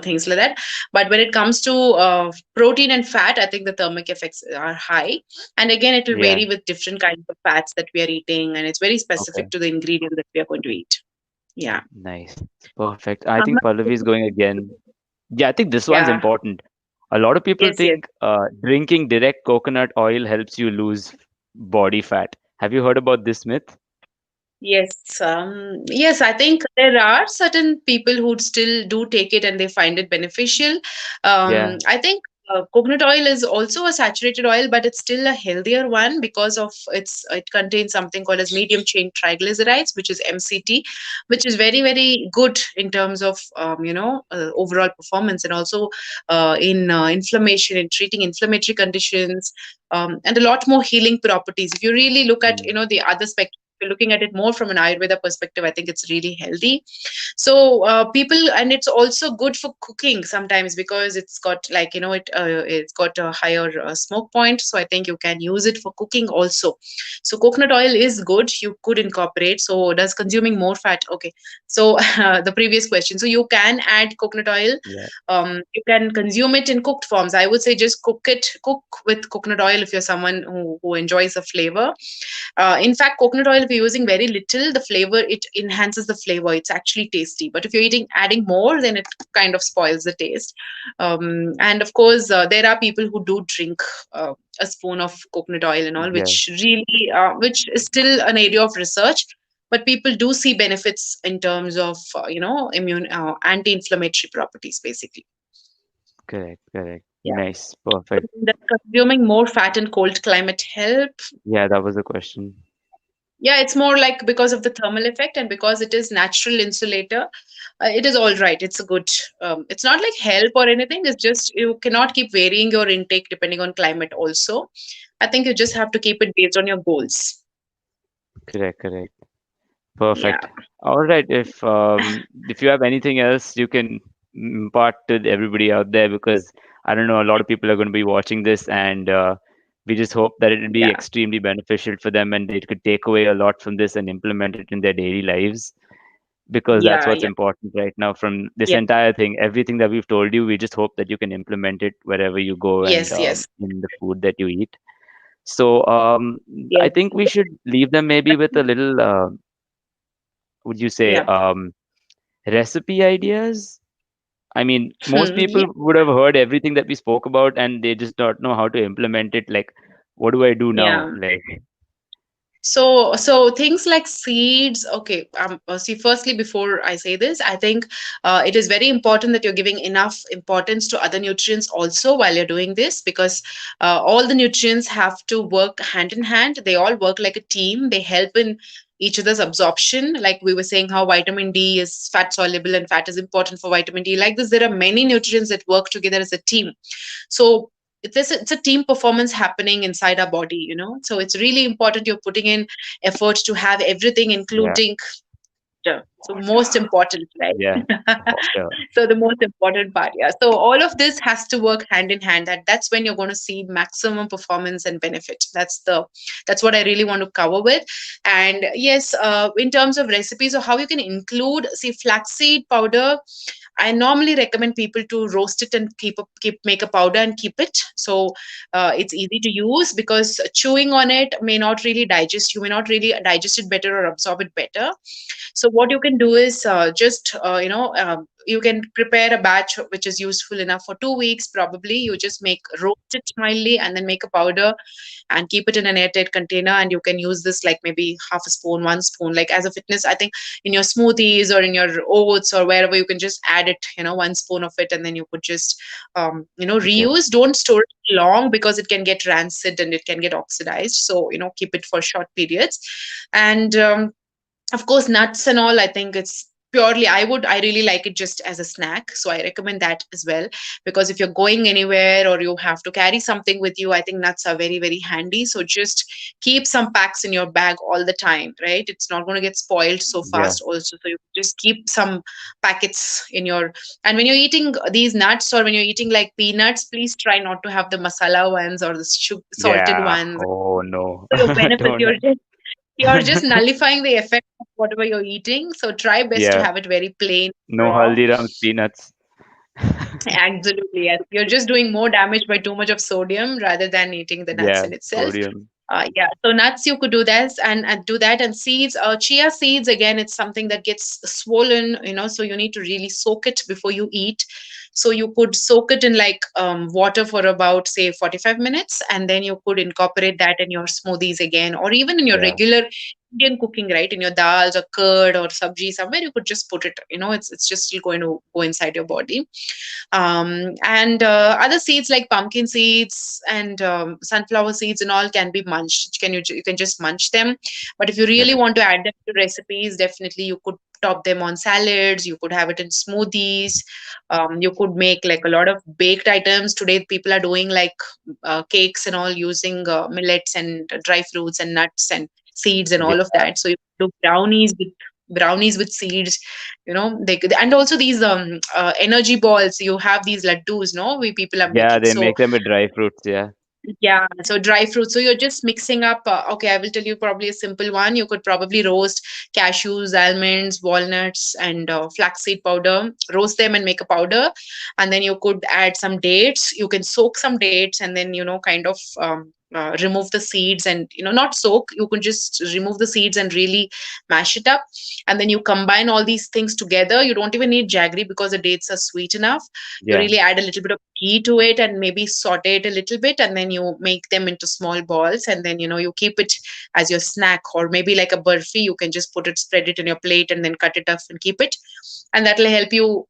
things like that. But when it comes to protein and fat, I think the thermic effects are high. And again, it will yeah. vary with different kinds of fats that we are eating, and it's very Okay. specific to the ingredient that we are going to eat. Yeah. Nice. Perfect. I How think much? Pallavi is going again. Yeah, I think this one's Yeah. important. A lot of people Yes. Yes. think drinking direct coconut oil helps you lose body fat. Have you heard about this myth? Yes, yes, I think there are certain people who still do take it and they find it beneficial. Yeah, I think Coconut oil is also a saturated oil, but it's still a healthier one because of it contains something called as medium chain triglycerides, which is MCT, which is very very good in terms of overall performance, and also in inflammation, in treating inflammatory conditions, and a lot more healing properties. If you really look at Mm, the other spectrum, if you're looking at it more from an Ayurveda perspective, I think it's really healthy. So people, and it's also good for cooking sometimes because it's got like it's got a higher smoke point, so I think you can use it for cooking also. So coconut oil is good, you could incorporate. So does consuming more fat? Okay, so the previous question, so you can add coconut oil. yeah, You can consume it in cooked forms. I would say just cook with coconut oil if you're someone who enjoys the flavor. In fact, coconut oil, if you're using very little, the flavor, it enhances the flavor. It's actually tasty. But if you're adding more, then it kind of spoils the taste. And of course, there are people who do drink a spoon of coconut oil and all, yeah. which is still an area of research. But people do see benefits in terms of, anti-inflammatory properties, basically. Correct, correct. Yeah. Nice, perfect. Does consuming more fat in cold climate help? Yeah, that was the question. Yeah, it's more like because of the thermal effect and because it is natural insulator, it is all right. It's a good. It's not like help or anything. It's just you cannot keep varying your intake depending on climate. Also, I think you just have to keep it based on your goals. Correct, correct. Yeah, Perfect. All right. If you have anything else, you can impart to everybody out there, because I don't know, a lot of people are going to be watching this, and we just hope that it will be yeah, extremely beneficial for them, and they could take away a lot from this and implement it in their daily lives, because that's yeah, what's yeah, important right now from this yeah. entire thing. Everything that we've told you, we just hope that you can implement it wherever you go, and Yes, yes, in the food that you eat. So I yes. think we should leave them maybe with a little, would you say, Yeah, recipe ideas. I mean, most yeah. people would have heard everything that we spoke about, and they just don't know how to implement it. Like, what do I do now? Yeah. Like, So things like seeds. Okay. See, firstly, before I say this, I think it is very important that you're giving enough importance to other nutrients also while you're doing this, because all the nutrients have to work hand in hand. They all work like a team. They help in each other's absorption. Like we were saying, how vitamin D is fat soluble and fat is important for vitamin D. Like this, there are many nutrients that work together as a team. So it's a team performance happening inside our body. So it's really important you're putting in effort to have everything, yeah, including water. So most important, right? yeah, water. So the most important part, yeah. So all of this has to work hand in hand. That's when you're going to see maximum performance and benefit. That's what I really want to cover with. And yes, in terms of recipes or how you can include, see, flaxseed powder, I normally recommend people to roast it and keep make a powder and keep it. So it's easy to use because chewing on it may not really digest. You may not really digest it better or absorb it better. So what you can do is just you can prepare a batch which is useful enough for 2 weeks. Probably you just make roast it mildly and then make a powder and keep it in an airtight container. And you can use this like maybe half a spoon, 1 spoon, like as a fitness. I think in your smoothies or in your oats or wherever you can just add it. 1 spoon of it, and then you could just Okay. reuse. Don't store it long because it can get rancid and it can get oxidized. So keep it for short periods. And of course, nuts and all, I think it's purely, I really like it just as a snack, so I recommend that as well. Because if you're going anywhere or you have to carry something with you, I think nuts are very very handy. So just keep some packs in your bag all the time, right? It's not going to get spoiled so Yeah, fast also, so you just keep some packets in your. And when you're eating these nuts or when you're eating like peanuts, please try not to have the masala ones or the salted yeah. ones Oh no, for your benefit. don't. You're just nullifying the effect of whatever you're eating. So try best to Yeah, have it very plain, no raw. Haldiram's peanuts. Absolutely, yes. You're just doing more damage by too much of sodium rather than eating the nuts Yeah, in itself. sodium. Yeah, so nuts you could do that and do that, and seeds. Chia seeds again, it's something that gets swollen, so you need to really soak it before you eat. So you could soak it in like water for about say 45 minutes, and then you could incorporate that in your smoothies again, or even in your Yeah. regular Indian cooking, right? In your dals or curd or sabji, somewhere you could just put it. It's just still going to go inside your body. And other seeds like pumpkin seeds and sunflower seeds and all can be munched. You can just munch them. But if you really Correct. want to add them to recipes, definitely you could top them on salads. You could have it in smoothies. You could make like a lot of baked items. Today, people are doing like cakes and all using millets and dry fruits and nuts and seeds and Yeah. all of that. So you do brownies with seeds. And also these energy balls. You have these laddus, no? We people are Yeah, making. they So make them with dry fruits. Yeah. yeah, so dry fruit. So you're just mixing up. Okay, I will tell you probably a simple one. You could probably roast cashews, almonds, walnuts, and flaxseed powder. Roast them and make a powder, and then you could add some dates. You can soak some dates, and then kind of remove the seeds, and not soak. You can just remove the seeds and really mash it up, and then you combine all these things together. You don't even need jaggery because the dates are sweet enough. You Yeah. really add a little bit of ghee to it and maybe saute it a little bit, and then you make them into small balls, and then you keep it as your snack, or maybe like a burfi. You can just spread it in your plate and then cut it up and keep it, and that will help you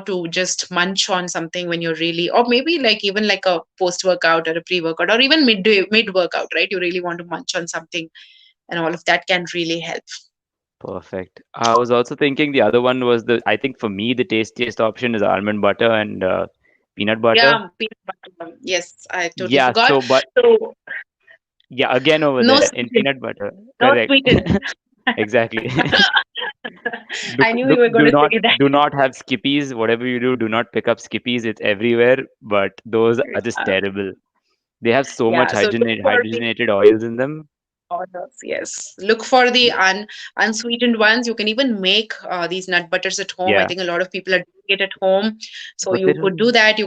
to just munch on something when you're really, or maybe like even like a post workout or a pre workout or even mid workout, right? You really want to munch on something, and all of that can really help. Perfect. I was also thinking the other one was I think for me, the tastiest option is almond butter and peanut butter. Yeah, peanut butter. Yes, I totally Yeah. forgot. But So yeah, again over no there in sweetened, peanut butter. no Correct. sweetened. Exactly. I knew you were going to say that. Do not have skippies. Whatever you do, do not pick up skippies. It's everywhere, but those are just Uh, terrible. They have so much yeah, so look for the hydrogenated oils in them. others. Yes, look for the Yeah. unsweetened ones. You can even make these nut butters at home. I Yeah. think a lot of people are doing it at home, so Put it you could do on. that.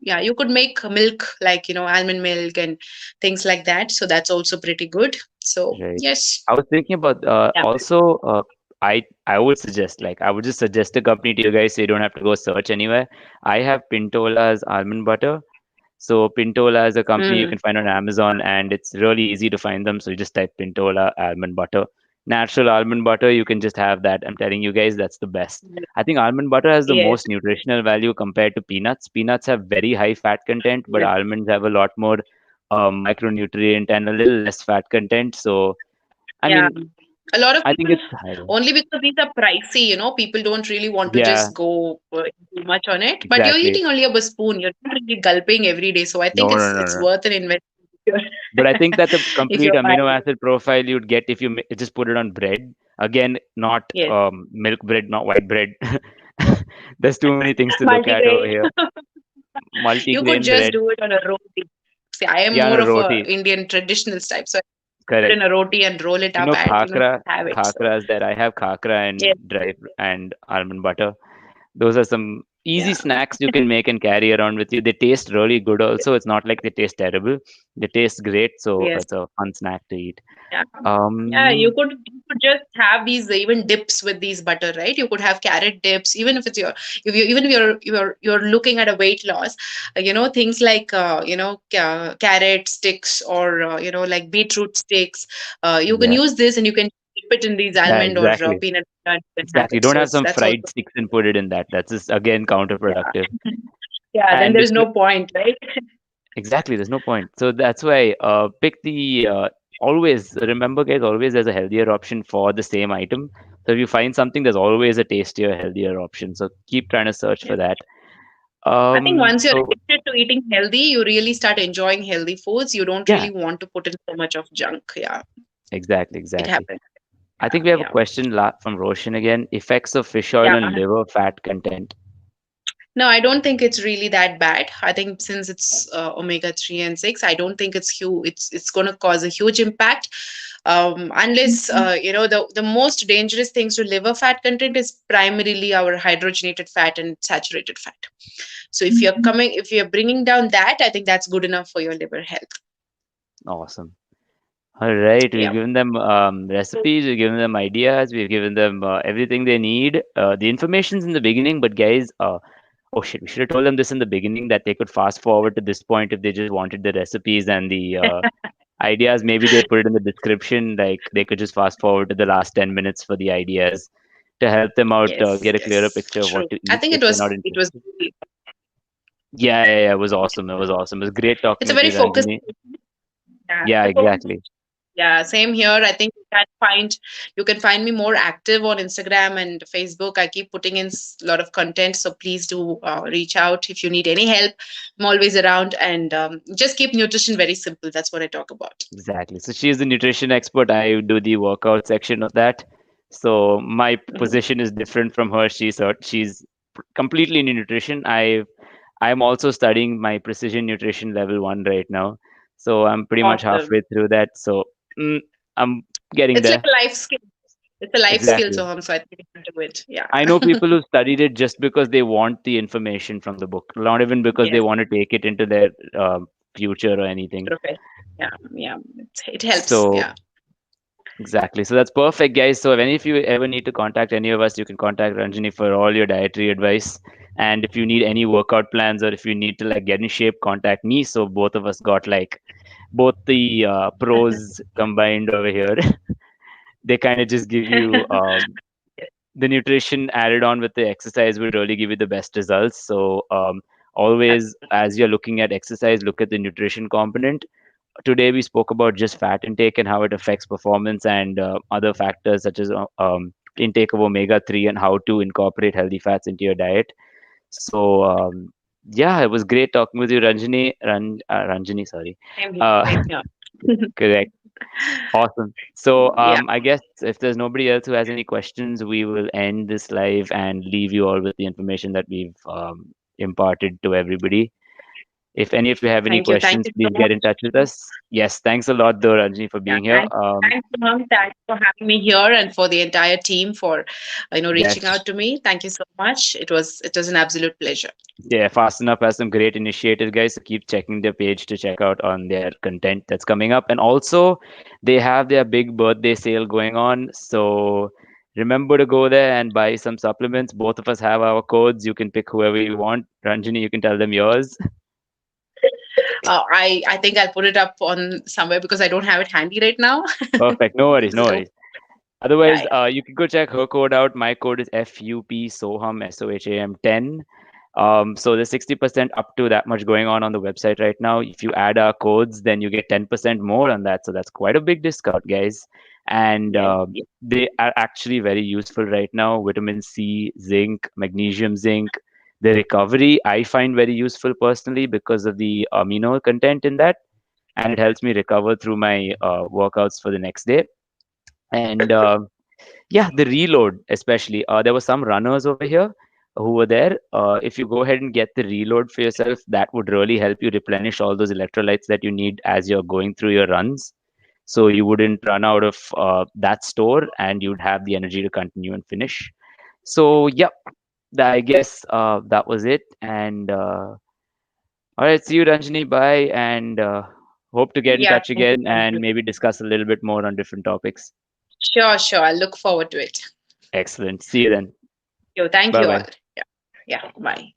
Yeah, you could make milk like almond milk and things like that. So that's also pretty good. So Right. yes, I was thinking about yeah, also I would suggest, like, I would just suggest a company to you guys so you don't have to go search anywhere. I have Pintola's almond butter. So Pintola is a company you mm, can find on Amazon, and it's really easy to find them. So you just type Pintola almond butter. Natural almond butter, you can just have that. I'm telling you guys, that's the best. I think almond butter has the yes, most nutritional value compared to peanuts. Peanuts have very high fat content, but yes, almonds have a lot more micronutrient and a little less fat content. So, I yeah. mean, A lot of I think people, it's higher. only because these are pricey, people don't really want to Yeah, just go too much on it. But you're exactly. eating only a spoon. You're not really gulping every day. So I think No, no, it's no, it's no. worth an investment if But I think that the if complete you're amino buying. acid profile you'd get if you just put it on bread. Again, not Yes, milk bread, not white bread. There's too many things to look at over multigrain. here. You could Multi-grain just bread. do it on a roti. See, I am Yeah, on more a of a roti. Indian traditional type, so I put it Correct. in a roti and roll it You up know, and khakra, have it. So khakra is there. I have khakra and yes, and almond butter. Those are some easy yeah, snacks you can make and carry around with you. They taste really good also. It's not like they taste terrible. They taste great, so yes. it's a fun snack to eat. Yeah. Yeah, Um, you could just have these even dips with these butter, right? You could have carrot dips, even if it's even if you're looking at a weight loss, things like carrot sticks or like beetroot sticks. You can yeah, use this and you can dip it in these yeah, almond or exactly. peanut butter and have Exactly. it. Don't So have it's some that's also fried sticks and put it in that. That's just again yeah. counterproductive. Yeah, then And there's no point, right? exactly, there's no point. So that's why pick the always remember, guys, always there's a healthier option for the same item. So if you find something, there's always a tastier, healthier option. So keep trying to search for Yes. that. I think once you're So addicted to eating healthy, you really start enjoying healthy foods. You don't yeah, really want to put in so much of junk. Yeah, exactly, it exactly. happens. I Yeah, think we have a yeah, question from Roshan again. Effects of fish oil yeah. on liver fat content. No, I don't think it's really that bad. I think since it's omega 3 and 6, I don't think it's going to cause a huge impact. Unless the most dangerous things to liver fat content is primarily our hydrogenated fat and saturated fat. So if you're bringing down that, I think that's good enough for your liver health. Awesome. All right, we've Yeah. given them recipes, we've given them ideas, we've given them everything they need. The information's in the beginning, but guys, Oh shit, we should have told them this in the beginning that they could fast forward to this point if they just wanted the recipes and the ideas. Maybe they put it in the description. Like they could just fast forward to the last 10 minutes for the ideas to help them out Yes, get a clearer yes, picture of what true. to I eat think if it they're not was it was interested. Yeah, it was awesome. It was awesome. It was great talking it's a with very you, focused. Ranjini. Yeah. Yeah, So exactly. yeah, same here. I think you can find me more active on Instagram and Facebook. I keep putting in a lot of content, so please do reach out if you need any help. I'm always around, and just keep nutrition very simple. That's what I talk about. Exactly. So she's the nutrition expert. I do the workout section of that. So my Mhm. position is different from her. She's completely in nutrition. I'm also studying my precision nutrition level 1 right now. So I'm pretty much Awesome. halfway through that. So mm, I'm getting It's like there. a life skill. It's a life skill, Exactly. so I think you can do it. Yeah. I know people who studied it just because they want the information from the book, not even because they Yes. want to take it into their future or anything. Perfect. Yeah. Yeah. It helps. So Yeah. exactly. So that's perfect, guys. So if any of you ever need to contact any of us, you can contact Ranjini for all your dietary advice. And if you need any workout plans or if you need to like get in shape, contact me. So both of us got like both the pros combined over here. They kind of just give you the nutrition added on with the exercise will really give you the best results. So always, as you're looking at exercise, look at the nutrition component. Today we spoke about just fat intake and how it affects performance and other factors such as intake of omega-3 and how to incorporate healthy fats into your diet. So yeah, it was great talking with you, Ranjini, sorry. Same here. Uh, Same here. correct. Awesome. So Yeah. I guess if there's nobody else who has any questions, we will end this live and leave you all with the information that we've imparted to everybody. If any of you have any Thank you. Thank questions, you so please get much. in touch with us. Yes, thanks a lot, though, Ranjini, for Yeah. being here. Thanks, mom. Thanks for having me here, and for the entire team for, reaching Yes, out to me. Thank you so much. It was an absolute pleasure. yeah, Fast Enough has some great initiatives, guys. So keep checking their page to check out on their content that's coming up. And also, they have their big birthday sale going on. So remember to go there and buy some supplements. Both of us have our codes. You can pick whoever you want. Ranjini, you can tell them yours. I think I'll put it up on somewhere because I don't have it handy right now. Perfect. No worries. No So worries. yeah, Otherwise, yeah. you can go check her code out. My code is FUP SOHAM SOHAM 10. So there's 60% up to that much going on the website right now. If you add our codes, then you get 10% more on that. So that's quite a big discount, guys. And Yes, yes. they are actually very useful right now. Vitamin C, zinc, magnesium, zinc. The recovery I find very useful personally because of the amino content in that, and it helps me recover through my workouts for the next day. And yeah, the reload, especially. There were some runners over here who were there. If you go ahead and get the reload for yourself, that would really help you replenish all those electrolytes that you need as you're going through your runs. So you wouldn't run out of that store and you'd have the energy to continue and finish. So, yeah, I guess that was it. And all right, see you, Ranjini. Bye. And hope to get in Yeah, touch thank you. again Thank and you. maybe discuss a little bit more on different topics. Sure, sure. I look forward to it. Excellent. See you then. Yo, thank Bye you bye. all. Yeah, yeah. Bye.